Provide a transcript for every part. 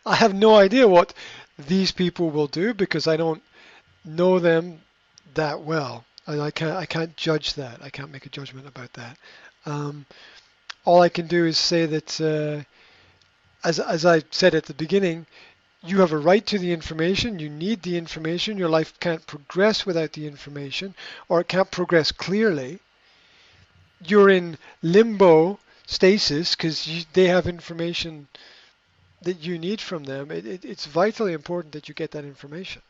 I have no idea what these people will do because I don't know them that well. I can't judge that. I can't make a judgment about that. Um, all I can do is say that, as I said at the beginning, you have a right to the information. You need the information. Your life can't progress without the information, or it can't progress clearly. You're in limbo stasis because they have information that you need from them. It's vitally important that you get that information.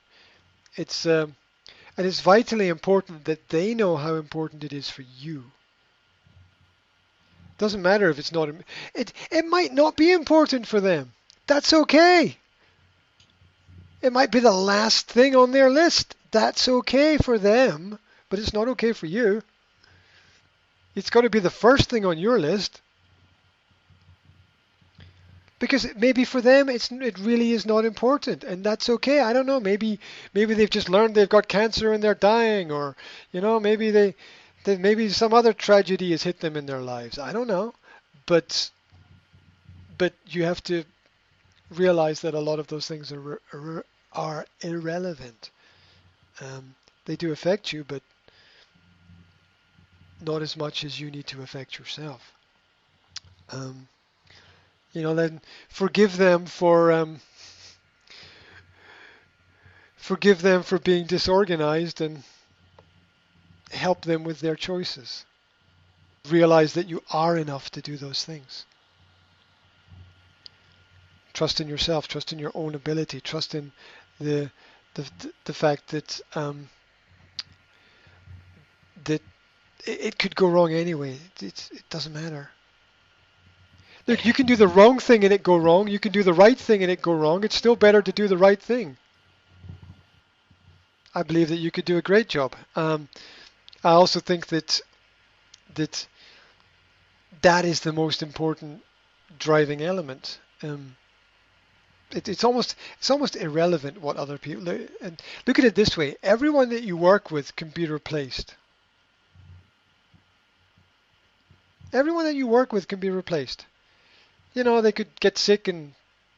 It's and it's vitally important that they know how important it is for you. Doesn't matter if it's not. It might not be important for them. That's okay. It might be the last thing on their list. That's okay for them, but it's not okay for you. It's got to be the first thing on your list because maybe for them it really is not important, and that's okay. I don't know. Maybe they've just learned they've got cancer and they're dying, or maybe maybe some other tragedy has hit them in their lives. I don't know, but you have to realize that a lot of those things are irrelevant. They do affect you, but not as much as you need to affect yourself. Um, then forgive them for being disorganized and help them with their choices. Realize that you are enough to do those things. Trust in yourself. Trust in your own ability. Trust in the the fact that that it could go wrong anyway. It doesn't matter. Look, you can do the wrong thing and it go wrong. You can do the right thing and it go wrong. It's still better to do the right thing. I believe that you could do a great job. I also think that that is the most important driving element. It's almost irrelevant what other people. And look at it this way: everyone that you work with can be replaced. Everyone that you work with can be replaced. They could get sick and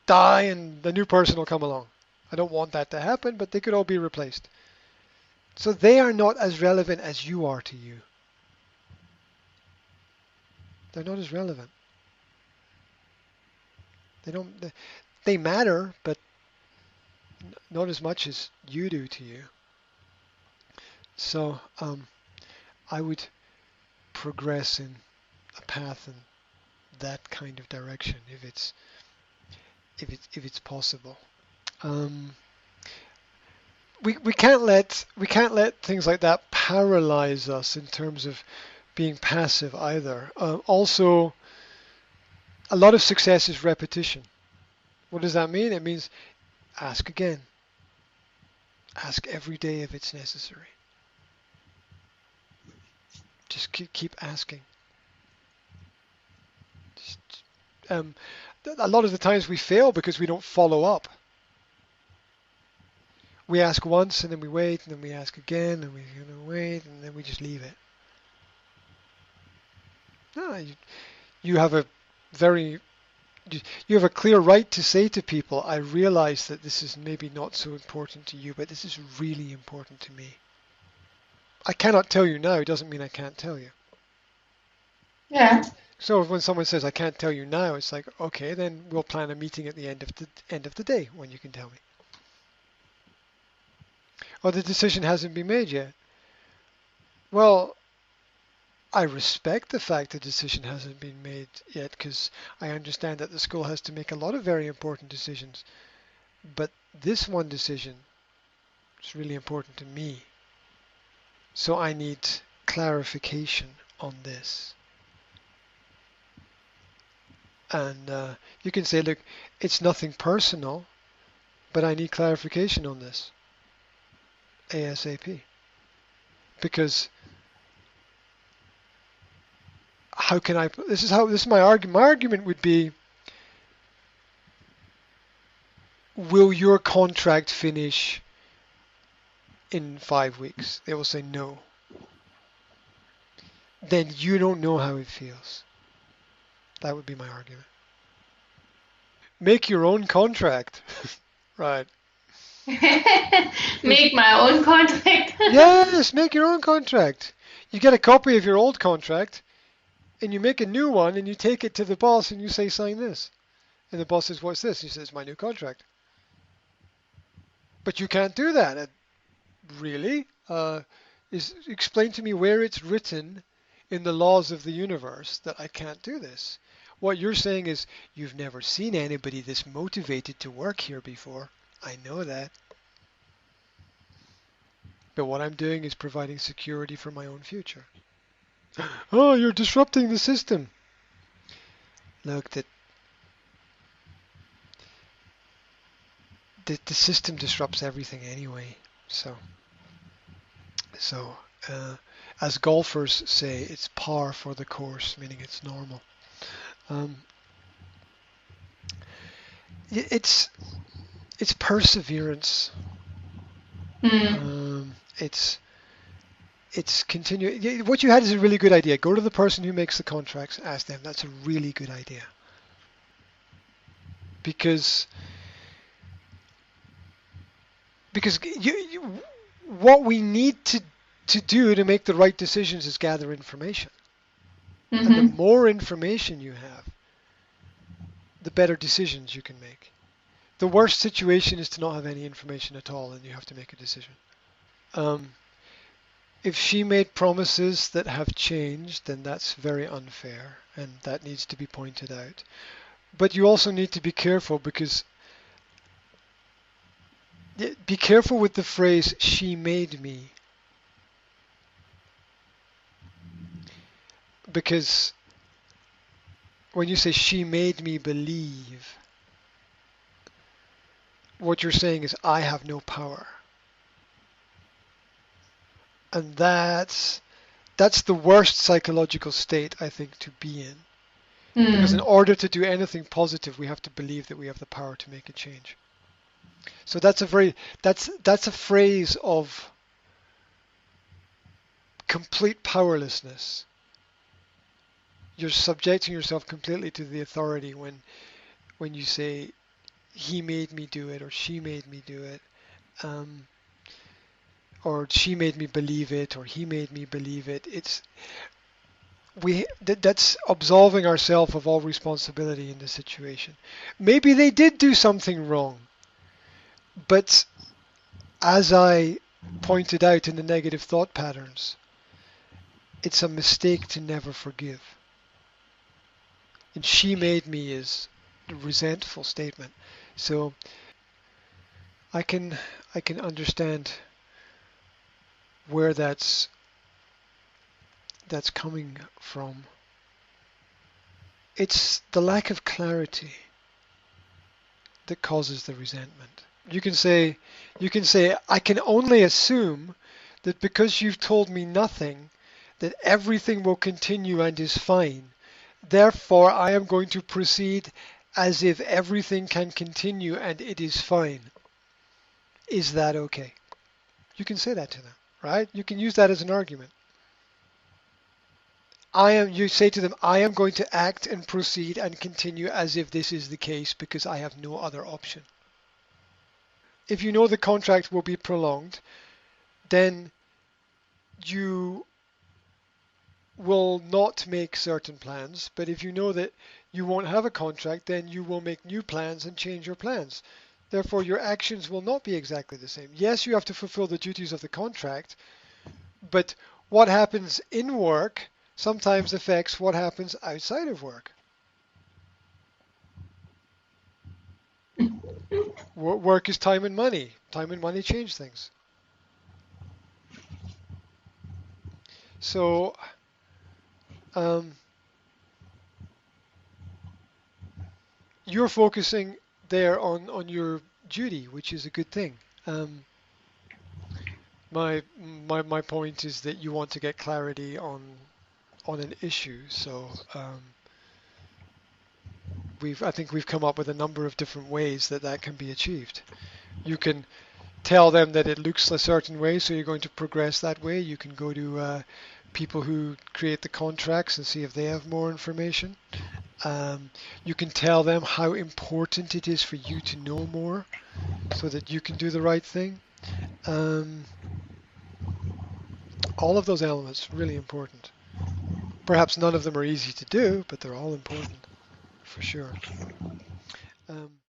die, and the new person will come along. I don't want that to happen, but they could all be replaced. So they are not as relevant as you are to you. They're not as relevant. They don't. They matter, but not as much as you do to you. So I would progress in a path in that kind of direction if it's possible. Um, we can't let things like that paralyze us in terms of being passive either. Also, a lot of success is repetition. What does that mean? It means ask again. Ask every day if it's necessary. Just keep asking. Just, um, a lot of the times we fail because we don't follow up. We ask once and then we wait and then we ask again and we wait and then we just leave it. No, you have a very you have a clear right to say to people, I realize that this is maybe not so important to you, but this is really important to me. I cannot tell you now doesn't mean I can't tell you. Yeah. So when someone says I can't tell you now, it's like, okay, then we'll plan a meeting at the end of the day when you can tell me. Oh, the decision hasn't been made yet. Well, I respect the fact the decision hasn't been made yet because I understand that the school has to make a lot of very important decisions. But this one decision is really important to me. So I need clarification on this. And you can say, look, it's nothing personal, but I need clarification on this ASAP. Because how can I? This is my argument. My argument would be, will your contract finish in 5 weeks? They will say no. Then you don't know how it feels. That would be my argument. Make your own contract. Right. Make my own contract. Yes, make your own contract. You get a copy of your old contract and you make a new one and you take it to the boss and you say, sign this. And the boss says, what's this? He says, my new contract. But you can't do that. Really? Explain to me where it's written in the laws of the universe that I can't do this. What you're saying is, you've never seen anybody this motivated to work here before. I know that. But what I'm doing is providing security for my own future. Oh, you're disrupting the system. Look, the system disrupts everything anyway. So as golfers say, it's par for the course, meaning it's normal. Um, it's perseverance. It's continue. What you had is a really good idea. Go to the person who makes the contracts, ask them. That's a really good idea. Because what we need to do to make the right decisions is gather information. And the more information you have, the better decisions you can make. The worst situation is to not have any information at all and you have to make a decision. If she made promises that have changed, then that's very unfair and that needs to be pointed out. But you also need to be careful because be careful with the phrase, she made me. Because when you say she made me believe, what you're saying is I have no power. And that's the worst psychological state, I think, to be in. Because in order to do anything positive, we have to believe that we have the power to make a change. So that's a phrase of complete powerlessness. You're subjecting yourself completely to the authority when you say he made me do it or she made me do it, or she made me believe it or he made me believe it. That's absolving ourselves of all responsibility in the situation. Maybe they did do something wrong, but as I pointed out in the negative thought patterns, it's a mistake to never forgive. And she made me is a resentful statement. So I can understand where that's coming from. It's the lack of clarity that causes the resentment. You can say, I can only assume that because you've told me nothing, that everything will continue and is fine. Therefore, I am going to proceed as if everything can continue and it is fine. Is that okay? You can say that to them, right? You can use that as an argument. You say to them, I am going to act and proceed and continue as if this is the case because I have no other option. If you know the contract will be prolonged, then you will not make certain plans. But if you know that you won't have a contract, then you will make new plans and change your plans. Therefore, your actions will not be exactly the same. Yes, you have to fulfill the duties of the contract, but what happens in work sometimes affects what happens outside of work. Work is time and money. Time and money change things. So you're focusing there on your duty, which is a good thing. My point is that you want to get clarity on an issue. So I think we've come up with a number of different ways that can be achieved. You can tell them that it looks a certain way, so you're going to progress that way. You can go to people who create the contracts and see if they have more information. You can tell them how important it is for you to know more so that you can do the right thing. Um, all of those elements really important. Perhaps none of them are easy to do, but they're all important for sure. Um,